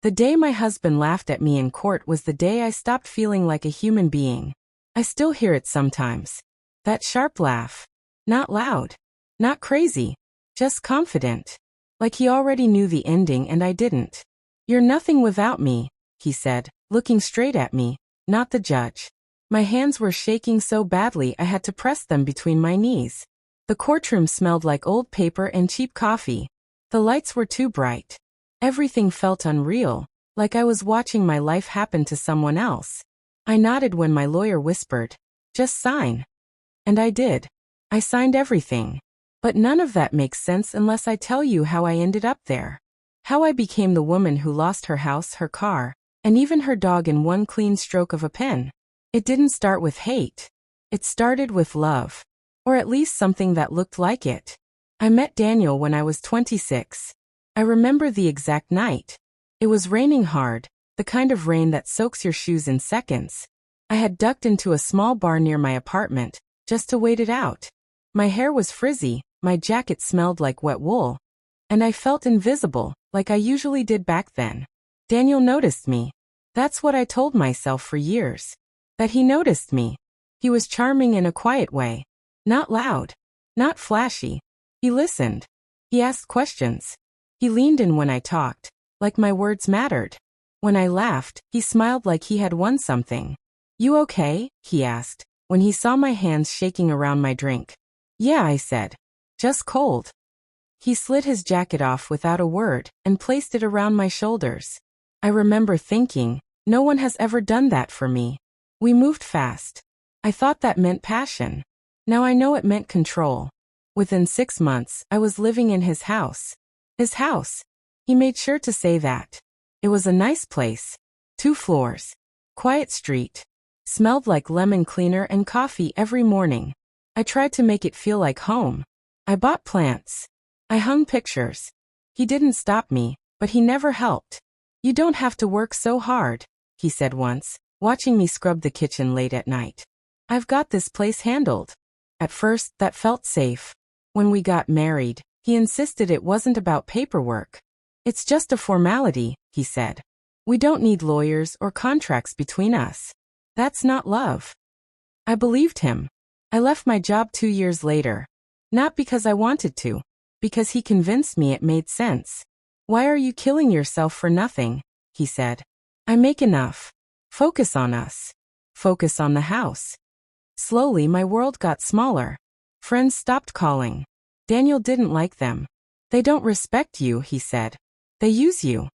The day my husband laughed at me in court was the day I stopped feeling like a human being. I still hear it sometimes. That sharp laugh. Not loud. Not crazy. Just confident. Like he already knew the ending and I didn't. "You're nothing without me," he said, looking straight at me, not the judge. My hands were shaking so badly I had to press them between my knees. The courtroom smelled like old paper and cheap coffee. The lights were too bright. Everything felt unreal, like I was watching my life happen to someone else. I nodded when my lawyer whispered, "Just sign." And I did. I signed everything. But none of that makes sense unless I tell you how I ended up there. How I became the woman who lost her house, her car, and even her dog in one clean stroke of a pen. It didn't start with hate. It started with love. Or at least something that looked like it. I met Daniel when I was 26. I remember the exact night. It was raining hard, the kind of rain that soaks your shoes in seconds. I had ducked into a small bar near my apartment, just to wait it out. My hair was frizzy, my jacket smelled like wet wool. And I felt invisible, like I usually did back then. Daniel noticed me. That's what I told myself for years. That he noticed me. He was charming in a quiet way. Not loud. Not flashy. He listened. He asked questions. He leaned in when I talked, like my words mattered. When I laughed, he smiled like he had won something. "You okay?" he asked, when he saw my hands shaking around my drink. "Yeah," I said. "Just cold." He slid his jacket off without a word and placed it around my shoulders. I remember thinking, no one has ever done that for me. We moved fast. I thought that meant passion. Now I know it meant control. Within 6 months, I was living in his house. His house. He made sure to say that. It was a nice place. 2 floors. Quiet street. Smelled like lemon cleaner and coffee every morning. I tried to make it feel like home. I bought plants. I hung pictures. He didn't stop me, but he never helped. "You don't have to work so hard," he said once, watching me scrub the kitchen late at night. "I've got this place handled." At first, that felt safe. When we got married, he insisted it wasn't about paperwork. "It's just a formality," he said. "We don't need lawyers or contracts between us. That's not love." I believed him. I left my job 2 years later. Not because I wanted to, because he convinced me it made sense. "Why are you killing yourself for nothing?" he said. "I make enough. Focus on us. Focus on the house." Slowly my world got smaller. Friends stopped calling. Daniel didn't like them. "They don't respect you," he said. "They use you."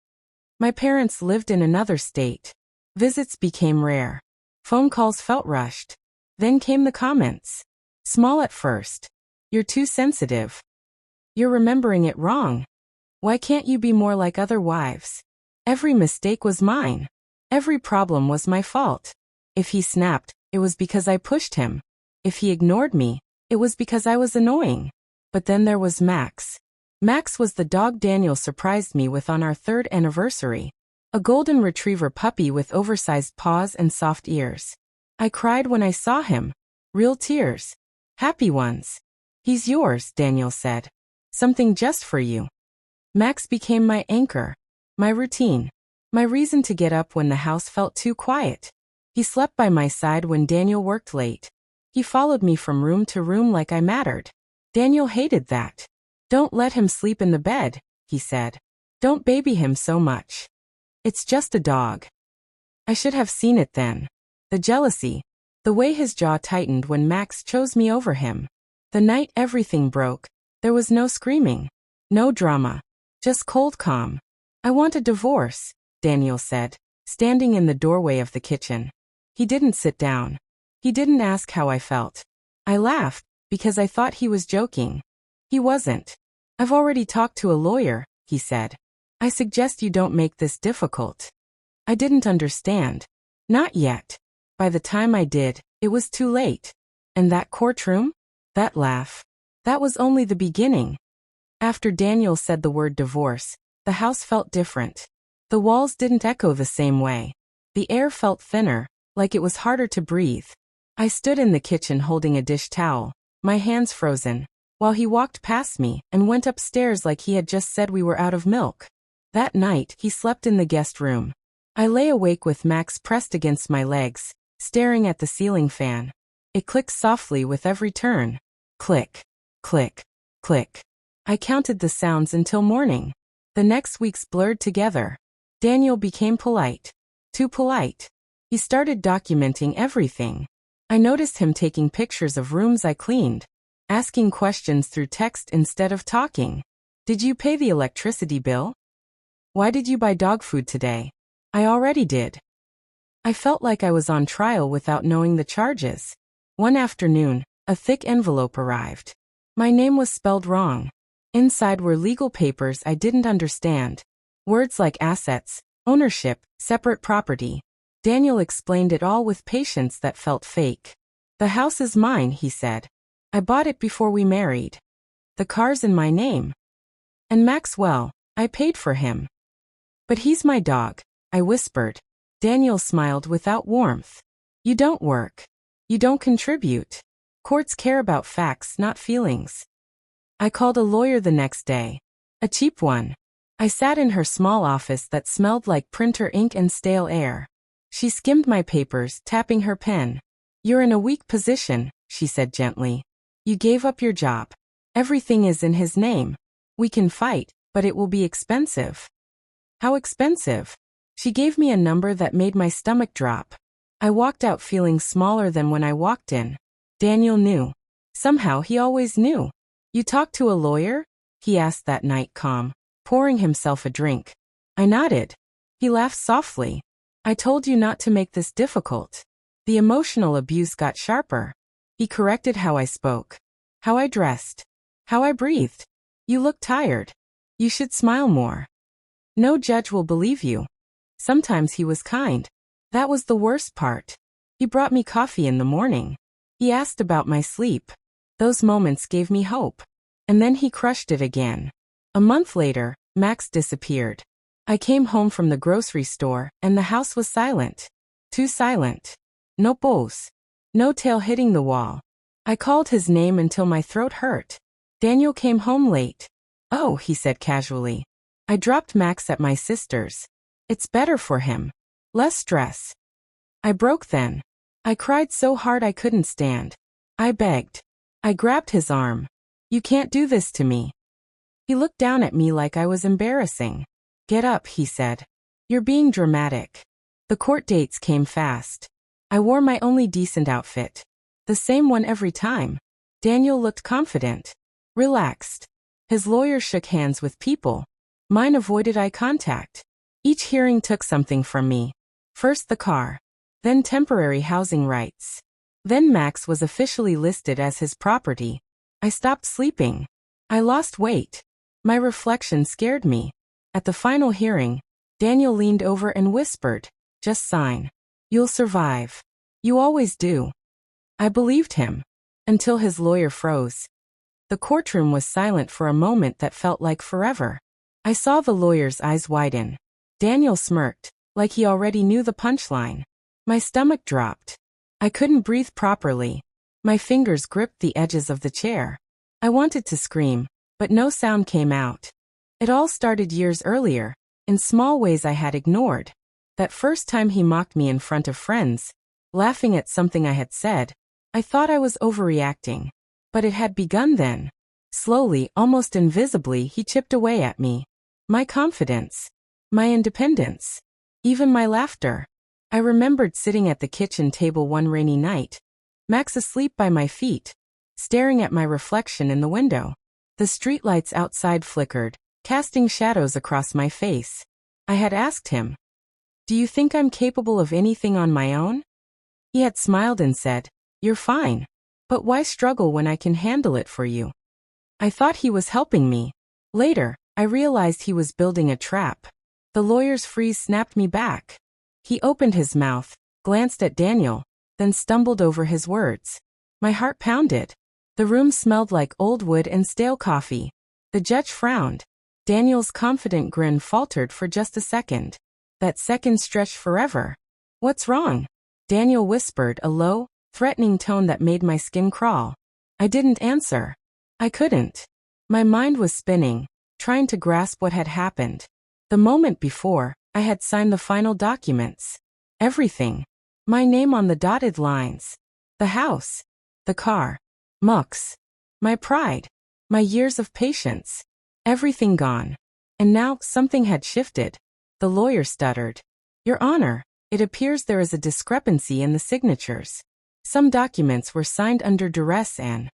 My parents lived in another state. Visits became rare. Phone calls felt rushed. Then came the comments. Small at first. "You're too sensitive. You're remembering it wrong. Why can't you be more like other wives?" Every mistake was mine. Every problem was my fault. If he snapped, it was because I pushed him. If he ignored me, it was because I was annoying. But then there was Max. Max was the dog Daniel surprised me with on our 3rd anniversary. A golden retriever puppy with oversized paws and soft ears. I cried when I saw him. Real tears. Happy ones. "He's yours," Daniel said. "Something just for you." Max became my anchor. My routine. My reason to get up when the house felt too quiet. He slept by my side when Daniel worked late. He followed me from room to room like I mattered. Daniel hated that. "Don't let him sleep in the bed," he said. "Don't baby him so much. It's just a dog." I should have seen it then. The jealousy. The way his jaw tightened when Max chose me over him. The night everything broke, there was no screaming. No drama. Just cold calm. "I want a divorce," Daniel said, standing in the doorway of the kitchen. He didn't sit down. He didn't ask how I felt. I laughed, because I thought he was joking. He wasn't. "I've already talked to a lawyer," he said. "I suggest you don't make this difficult." I didn't understand. Not yet. By the time I did, it was too late. And that courtroom? That laugh. That was only the beginning. After Daniel said the word divorce, the house felt different. The walls didn't echo the same way. The air felt thinner, like it was harder to breathe. I stood in the kitchen holding a dish towel, my hands frozen, while he walked past me and went upstairs like he had just said we were out of milk. That night, he slept in the guest room. I lay awake with Max pressed against my legs, staring at the ceiling fan. It clicked softly with every turn. Click, click, click. I counted the sounds until morning. The next weeks blurred together. Daniel became polite. Too polite. He started documenting everything. I noticed him taking pictures of rooms I cleaned, asking questions through text instead of talking. Did you pay the electricity bill? Why did you buy dog food today? I already did. I felt like I was on trial without knowing the charges. One afternoon, a thick envelope arrived. My name was spelled wrong. Inside were legal papers I didn't understand. Words like assets, ownership, separate property. Daniel explained it all with patience that felt fake. The house is mine, he said. I bought it before we married. The car's in my name. And Maxwell, I paid for him. But he's my dog, I whispered. Daniel smiled without warmth. You don't work. You don't contribute. Courts care about facts, not feelings. I called a lawyer the next day. A cheap one. I sat in her small office that smelled like printer ink and stale air. She skimmed my papers, tapping her pen. You're in a weak position, she said gently. You gave up your job. Everything is in his name. We can fight, but it will be expensive. How expensive? She gave me a number that made my stomach drop. I walked out feeling smaller than when I walked in. Daniel knew. Somehow he always knew. You talked to a lawyer? He asked that night calm, pouring himself a drink. I nodded. He laughed softly. I told you not to make this difficult. The emotional abuse got sharper. He corrected how I spoke, how I dressed, how I breathed. You look tired. You should smile more. No judge will believe you. Sometimes he was kind. That was the worst part. He brought me coffee in the morning. He asked about my sleep. Those moments gave me hope. And then he crushed it again. A month later, Max disappeared. I came home from the grocery store, and the house was silent. Too silent. No pulse. No tail hitting the wall. I called his name until my throat hurt. Daniel came home late. Oh, he said casually. I dropped Max at my sister's. It's better for him. Less stress. I broke then. I cried so hard I couldn't stand. I begged. I grabbed his arm. You can't do this to me. He looked down at me like I was embarrassing. Get up, he said. You're being dramatic. The court dates came fast. I wore my only decent outfit. The same one every time. Daniel looked confident. Relaxed. His lawyer shook hands with people. Mine avoided eye contact. Each hearing took something from me. First the car. Then temporary housing rights. Then Max was officially listed as his property. I stopped sleeping. I lost weight. My reflection scared me. At the final hearing, Daniel leaned over and whispered, just sign. You'll survive. You always do. I believed him. Until his lawyer froze. The courtroom was silent for a moment that felt like forever. I saw the lawyer's eyes widen. Daniel smirked, like he already knew the punchline. My stomach dropped. I couldn't breathe properly. My fingers gripped the edges of the chair. I wanted to scream, but no sound came out. It all started years earlier, in small ways I had ignored. That first time he mocked me in front of friends, laughing at something I had said, I thought I was overreacting. But it had begun then. Slowly, almost invisibly, he chipped away at me. My confidence. My independence. Even my laughter. I remembered sitting at the kitchen table one rainy night, Max asleep by my feet, staring at my reflection in the window. The streetlights outside flickered, casting shadows across my face. I had asked him, "Do you think I'm capable of anything on my own?" He had smiled and said, "You're fine. But why struggle when I can handle it for you?" I thought he was helping me. Later, I realized he was building a trap. The lawyer's freeze snapped me back. He opened his mouth, glanced at Daniel, then stumbled over his words. My heart pounded. The room smelled like old wood and stale coffee. The judge frowned. Daniel's confident grin faltered for just a second. That second stretched forever. "What's wrong?" Daniel whispered, a low, threatening tone that made my skin crawl. I didn't answer. I couldn't. My mind was spinning, trying to grasp what had happened. The moment before, I had signed the final documents. Everything. My name on the dotted lines. The house. The car. Mux. My pride. My years of patience. Everything gone. And now, something had shifted. The lawyer stuttered. Your Honor, it appears there is a discrepancy in the signatures. Some documents were signed under duress and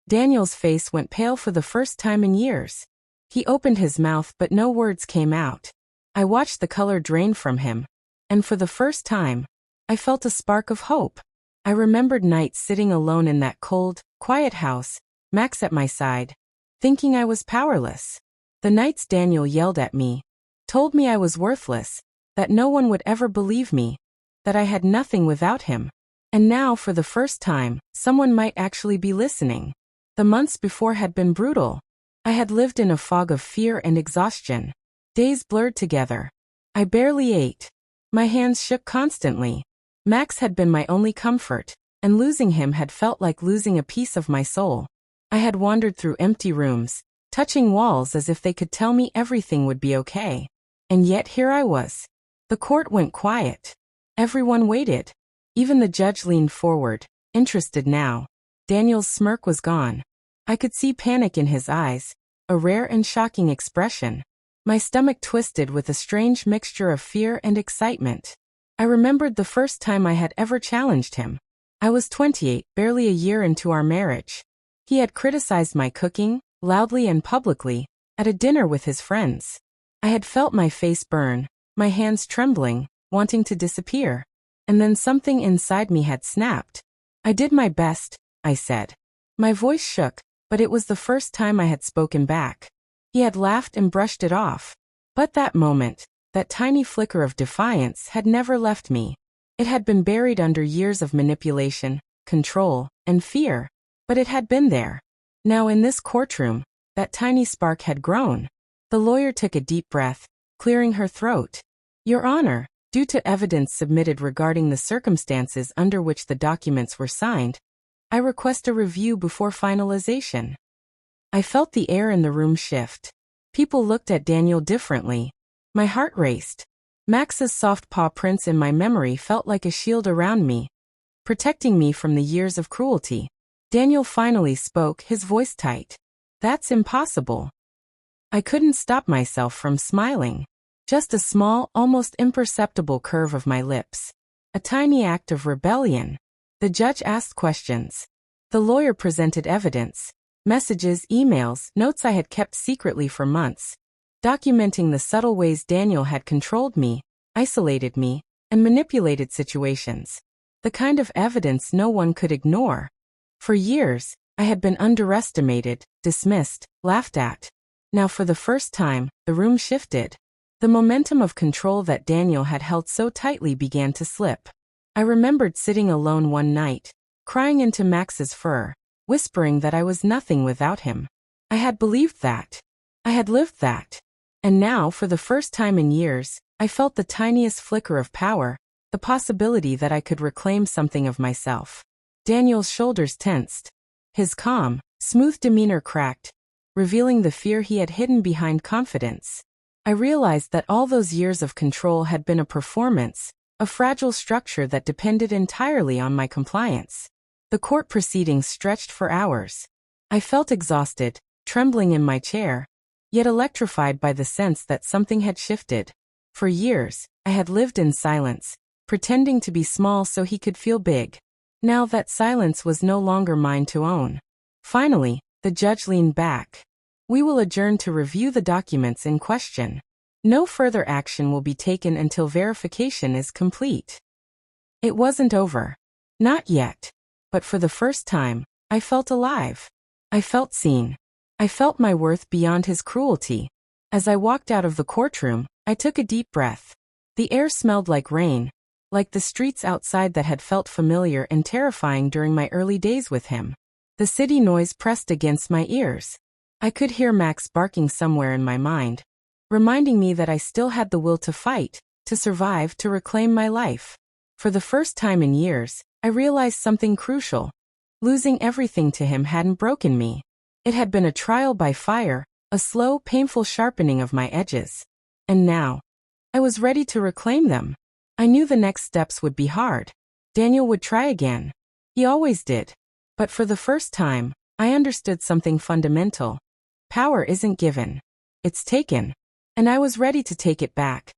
Daniel's face went pale for the first time in years. He opened his mouth but no words came out. I watched the color drain from him. And for the first time, I felt a spark of hope. I remembered nights sitting alone in that cold, quiet house, Max at my side, thinking I was powerless. The nights Daniel yelled at me, told me I was worthless, that no one would ever believe me, that I had nothing without him. And now, for the first time, someone might actually be listening. The months before had been brutal. I had lived in a fog of fear and exhaustion. Days blurred together. I barely ate. My hands shook constantly. Max had been my only comfort, and losing him had felt like losing a piece of my soul. I had wandered through empty rooms, touching walls as if they could tell me everything would be okay. And yet here I was. The court went quiet. Everyone waited. Even the judge leaned forward, interested now. Daniel's smirk was gone. I could see panic in his eyes, a rare and shocking expression. My stomach twisted with a strange mixture of fear and excitement. I remembered the first time I had ever challenged him. I was 28, barely a year into our marriage. He had criticized my cooking, loudly and publicly, at a dinner with his friends. I had felt my face burn, my hands trembling, wanting to disappear. And then something inside me had snapped. I did my best, I said. My voice shook, but it was the first time I had spoken back. He had laughed and brushed it off. But that moment, that tiny flicker of defiance had never left me. It had been buried under years of manipulation, control, and fear. But it had been there. Now in this courtroom, that tiny spark had grown. The lawyer took a deep breath, clearing her throat. Your Honor, due to evidence submitted regarding the circumstances under which the documents were signed, I request a review before finalization. I felt the air in the room shift. People looked at Daniel differently. My heart raced. Max's soft paw prints in my memory felt like a shield around me, protecting me from the years of cruelty. Daniel finally spoke, his voice tight. That's impossible. I couldn't stop myself from smiling. Just a small, almost imperceptible curve of my lips. A tiny act of rebellion. The judge asked questions. The lawyer presented evidence. Messages, emails, notes I had kept secretly for months, documenting the subtle ways Daniel had controlled me, isolated me, and manipulated situations. The kind of evidence no one could ignore. For years, I had been underestimated, dismissed, laughed at. Now for the first time, the room shifted. The momentum of control that Daniel had held so tightly began to slip. I remembered sitting alone one night, crying into Max's fur, whispering that I was nothing without him. I had believed that. I had lived that. And now, for the first time in years, I felt the tiniest flicker of power, the possibility that I could reclaim something of myself. Daniel's shoulders tensed. His calm, smooth demeanor cracked, revealing the fear he had hidden behind confidence. I realized that all those years of control had been a performance, a fragile structure that depended entirely on my compliance. The court proceedings stretched for hours. I felt exhausted, trembling in my chair, yet electrified by the sense that something had shifted. For years, I had lived in silence, pretending to be small so he could feel big. Now that silence was no longer mine to own. Finally, the judge leaned back. We will adjourn to review the documents in question. No further action will be taken until verification is complete. It wasn't over. Not yet. But for the first time, I felt alive. I felt seen. I felt my worth beyond his cruelty. As I walked out of the courtroom, I took a deep breath. The air smelled like rain, like the streets outside that had felt familiar and terrifying during my early days with him. The city noise pressed against my ears. I could hear Max barking somewhere in my mind, reminding me that I still had the will to fight, to survive, to reclaim my life. For the first time in years, I realized something crucial. Losing everything to him hadn't broken me. It had been a trial by fire, a slow, painful sharpening of my edges. And now, I was ready to reclaim them. I knew the next steps would be hard. Daniel would try again. He always did. But for the first time, I understood something fundamental. Power isn't given. It's taken. And I was ready to take it back.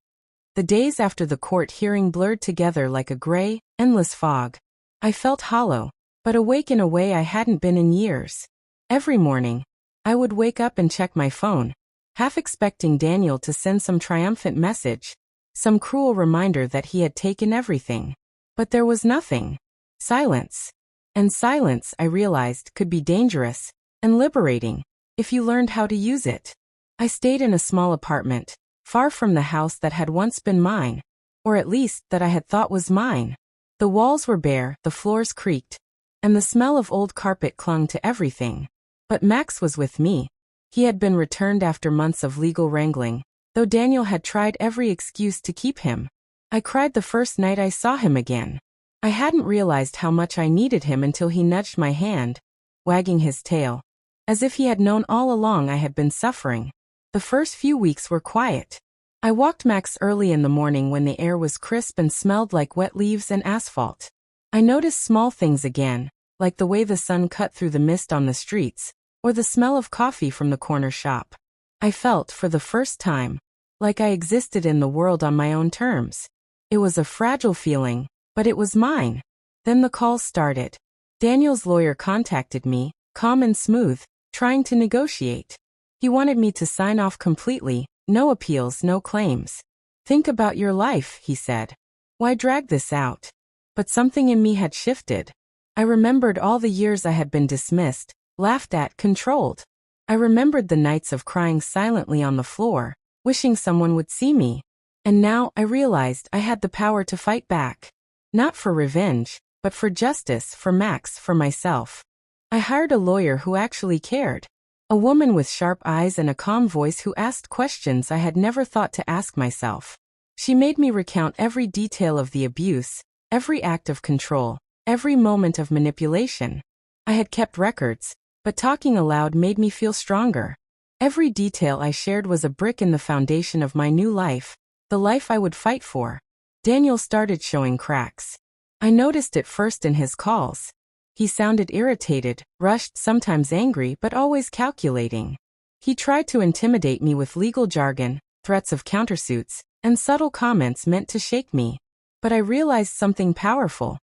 The days after the court hearing blurred together like a gray, endless fog. I felt hollow, but awake in a way I hadn't been in years. Every morning, I would wake up and check my phone, half expecting Daniel to send some triumphant message, some cruel reminder that he had taken everything. But there was nothing. Silence. And silence, I realized, could be dangerous and liberating if you learned how to use it. I stayed in a small apartment, far from the house that had once been mine, or at least that I had thought was mine. The walls were bare, the floors creaked, and the smell of old carpet clung to everything. But Max was with me. He had been returned after months of legal wrangling, though Daniel had tried every excuse to keep him. I cried the first night I saw him again. I hadn't realized how much I needed him until he nudged my hand, wagging his tail, as if he had known all along I had been suffering. The first few weeks were quiet. I walked Max early in the morning when the air was crisp and smelled like wet leaves and asphalt. I noticed small things again, like the way the sun cut through the mist on the streets, or the smell of coffee from the corner shop. I felt, for the first time, like I existed in the world on my own terms. It was a fragile feeling, but it was mine. Then the calls started. Daniel's lawyer contacted me, calm and smooth, trying to negotiate. He wanted me to sign off completely, no appeals, no claims. Think about your life, he said. Why drag this out? But something in me had shifted. I remembered all the years I had been dismissed, laughed at, controlled. I remembered the nights of crying silently on the floor, wishing someone would see me. And now I realized I had the power to fight back. Not for revenge, but for justice, for Max, for myself. I hired a lawyer who actually cared. A woman with sharp eyes and a calm voice who asked questions I had never thought to ask myself. She made me recount every detail of the abuse, every act of control, every moment of manipulation. I had kept records, but talking aloud made me feel stronger. Every detail I shared was a brick in the foundation of my new life, the life I would fight for. Daniel started showing cracks. I noticed it first in his calls. He sounded irritated, rushed, sometimes angry, but always calculating. He tried to intimidate me with legal jargon, threats of countersuits, and subtle comments meant to shake me. But I realized something powerful.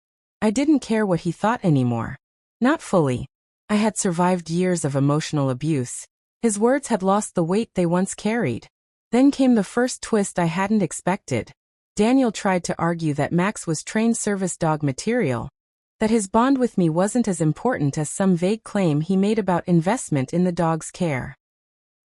I didn't care what he thought anymore. Not fully. I had survived years of emotional abuse. His words had lost the weight they once carried. Then came the first twist I hadn't expected. Daniel tried to argue that Max was trained service dog material, that his bond with me wasn't as important as some vague claim he made about investment in the dog's care.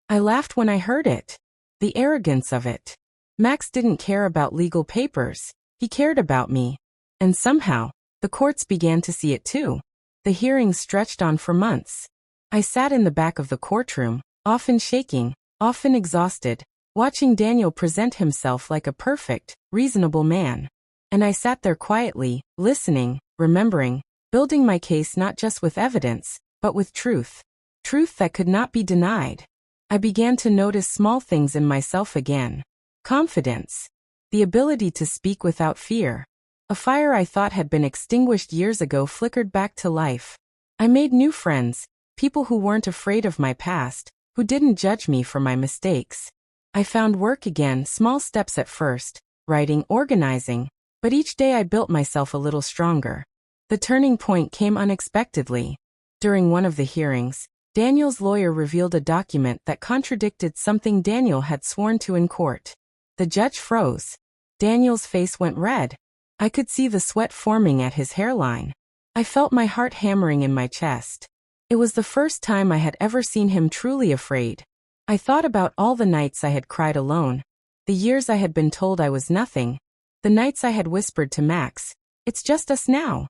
I laughed when I heard it. The arrogance of it. Max didn't care about legal papers. He cared about me. And somehow, the courts began to see it too. The hearings stretched on for months. I sat in the back of the courtroom, often shaking, often exhausted, watching Daniel present himself like a perfect, reasonable man. And I sat there quietly, listening, remembering, building my case not just with evidence, but with truth. Truth that could not be denied. I began to notice small things in myself again. Confidence. The ability to speak without fear. A fire I thought had been extinguished years ago flickered back to life. I made new friends, people who weren't afraid of my past, who didn't judge me for my mistakes. I found work again, small steps at first, writing, organizing, but each day I built myself a little stronger. The turning point came unexpectedly. During one of the hearings, Daniel's lawyer revealed a document that contradicted something Daniel had sworn to in court. The judge froze. Daniel's face went red. I could see the sweat forming at his hairline. I felt my heart hammering in my chest. It was the first time I had ever seen him truly afraid. I thought about all the nights I had cried alone, the years I had been told I was nothing, the nights I had whispered to Max, "It's just us now."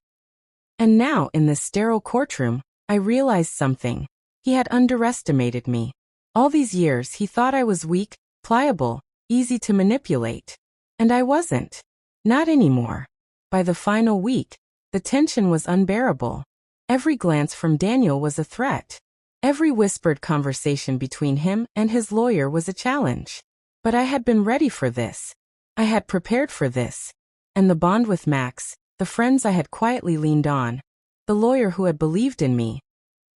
And now, in this sterile courtroom, I realized something. He had underestimated me. All these years he thought I was weak, pliable, easy to manipulate. And I wasn't. Not anymore. By the final week, the tension was unbearable. Every glance from Daniel was a threat. Every whispered conversation between him and his lawyer was a challenge. But I had been ready for this. I had prepared for this. And the bond with Max, the friends I had quietly leaned on, the lawyer who had believed in me,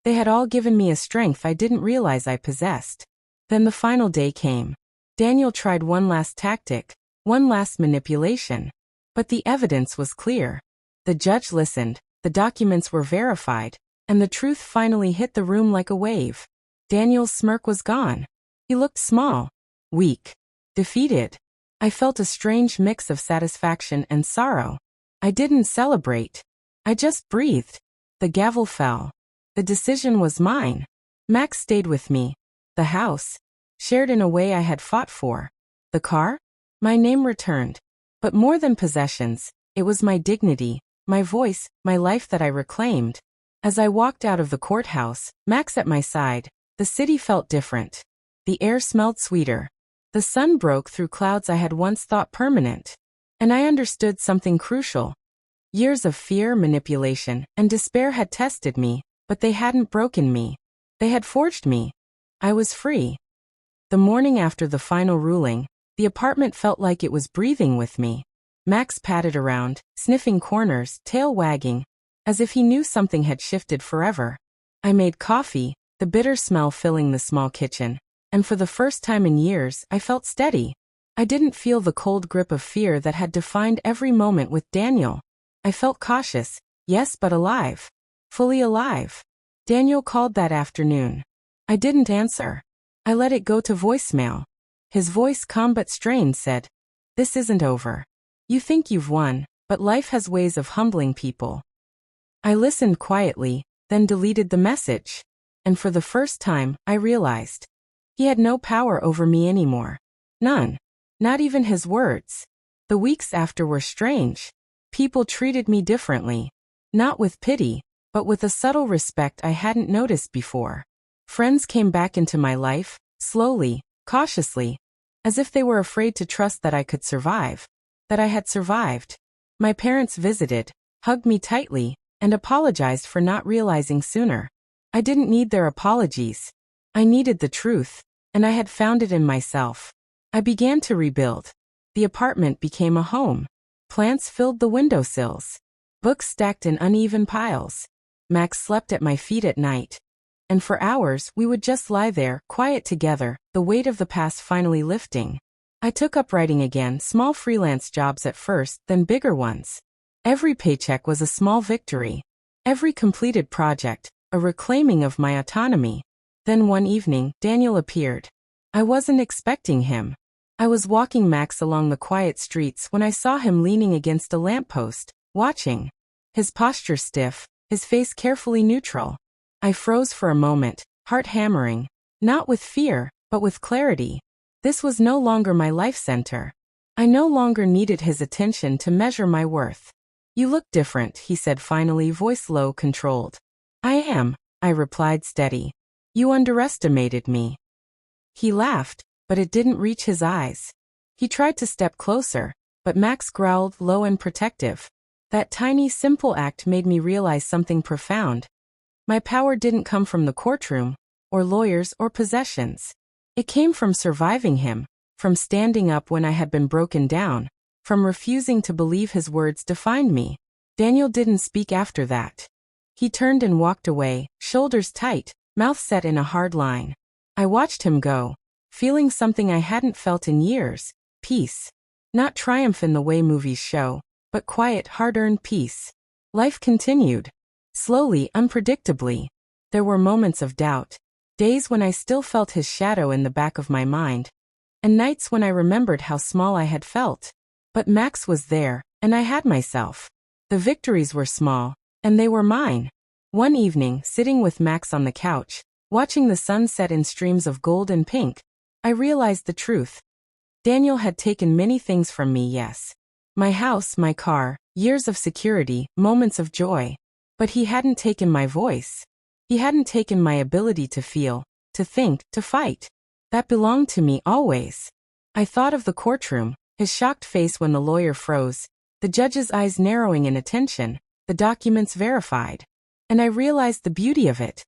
they had all given me a strength I didn't realize I possessed. Then the final day came. Daniel tried one last tactic, one last manipulation. But the evidence was clear. The judge listened, the documents were verified, and the truth finally hit the room like a wave. Daniel's smirk was gone. He looked small, weak, defeated. I felt a strange mix of satisfaction and sorrow. I didn't celebrate. I just breathed. The gavel fell. The decision was mine. Max stayed with me. The house, shared in a way I had fought for. The car? My name returned. But more than possessions, it was my dignity, my voice, my life that I reclaimed. As I walked out of the courthouse, Max at my side, the city felt different. The air smelled sweeter. The sun broke through clouds I had once thought permanent. And I understood something crucial. Years of fear, manipulation, and despair had tested me, but they hadn't broken me. They had forged me. I was free. The morning after the final ruling, the apartment felt like it was breathing with me. Max patted around, sniffing corners, tail wagging, as if he knew something had shifted forever. I made coffee, the bitter smell filling the small kitchen, and for the first time in years, I felt steady. I didn't feel the cold grip of fear that had defined every moment with Daniel. I felt cautious, yes, but alive. Fully alive. Daniel called that afternoon. I didn't answer. I let it go to voicemail. His voice, calm but strained, said, "This isn't over. You think you've won, but life has ways of humbling people." I listened quietly, then deleted the message. And for the first time, I realized he had no power over me anymore. None. Not even his words. The weeks after were strange. People treated me differently. Not with pity, but with a subtle respect I hadn't noticed before. Friends came back into my life, slowly, cautiously, as if they were afraid to trust that I could survive, that I had survived. My parents visited, hugged me tightly, and apologized for not realizing sooner. I didn't need their apologies. I needed the truth, and I had found it in myself. I began to rebuild. The apartment became a home. Plants filled the windowsills. Books stacked in uneven piles. Max slept at my feet at night. And for hours we would just lie there, quiet together, the weight of the past finally lifting. I took up writing again, small freelance jobs at first, then bigger ones. Every paycheck was a small victory. Every completed project, a reclaiming of my autonomy. Then one evening, Daniel appeared. I wasn't expecting him. I was walking Max along the quiet streets when I saw him leaning against a lamppost, watching. His posture stiff, his face carefully neutral. I froze for a moment, heart hammering, not with fear, but with clarity. This was no longer my life center. I no longer needed his attention to measure my worth. "You look different," he said finally, voice low, controlled. "I am," I replied, steady. "You underestimated me." He laughed, but it didn't reach his eyes. He tried to step closer, but Max growled, low and protective. That tiny, simple act made me realize something profound. My power didn't come from the courtroom, or lawyers, or possessions. It came from surviving him, from standing up when I had been broken down, from refusing to believe his words defined me. Daniel didn't speak after that. He turned and walked away, shoulders tight, mouth set in a hard line. I watched him go, feeling something I hadn't felt in years, peace. Not triumph in the way movies show, but quiet, hard-earned peace. Life continued. Slowly, unpredictably. There were moments of doubt, days when I still felt his shadow in the back of my mind, and nights when I remembered how small I had felt. But Max was there, and I had myself. The victories were small, and they were mine. One evening, sitting with Max on the couch, watching the sun set in streams of gold and pink, I realized the truth. Daniel had taken many things from me, yes. My house, my car, years of security, moments of joy. But he hadn't taken my voice. He hadn't taken my ability to feel, to think, to fight. That belonged to me always. I thought of the courtroom, his shocked face when the lawyer froze, the judge's eyes narrowing in attention, the documents verified. And I realized the beauty of it.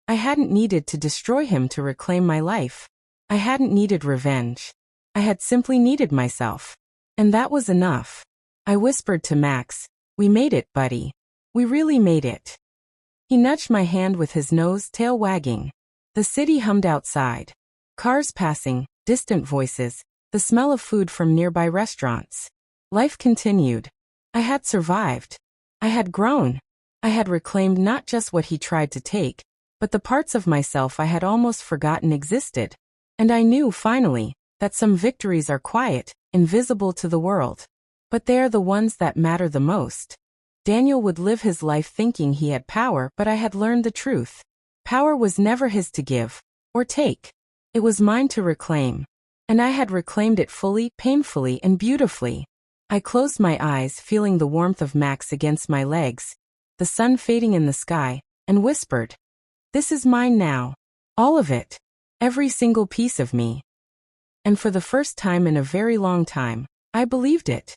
I hadn't needed to destroy him to reclaim my life. I hadn't needed revenge. I had simply needed myself. And that was enough. I whispered to Max, "We made it, buddy. We really made it." He nudged my hand with his nose, tail wagging. The city hummed outside. Cars passing, distant voices, the smell of food from nearby restaurants. Life continued. I had survived. I had grown. I had reclaimed not just what he tried to take, but the parts of myself I had almost forgotten existed. And I knew, finally, that some victories are quiet, invisible to the world. But they are the ones that matter the most. Daniel would live his life thinking he had power, but I had learned the truth. Power was never his to give or take. It was mine to reclaim. And I had reclaimed it fully, painfully, and beautifully. I closed my eyes, feeling the warmth of Max against my legs, the sun fading in the sky, and whispered, "This is mine now. All of it. Every single piece of me." And for the first time in a very long time, I believed it.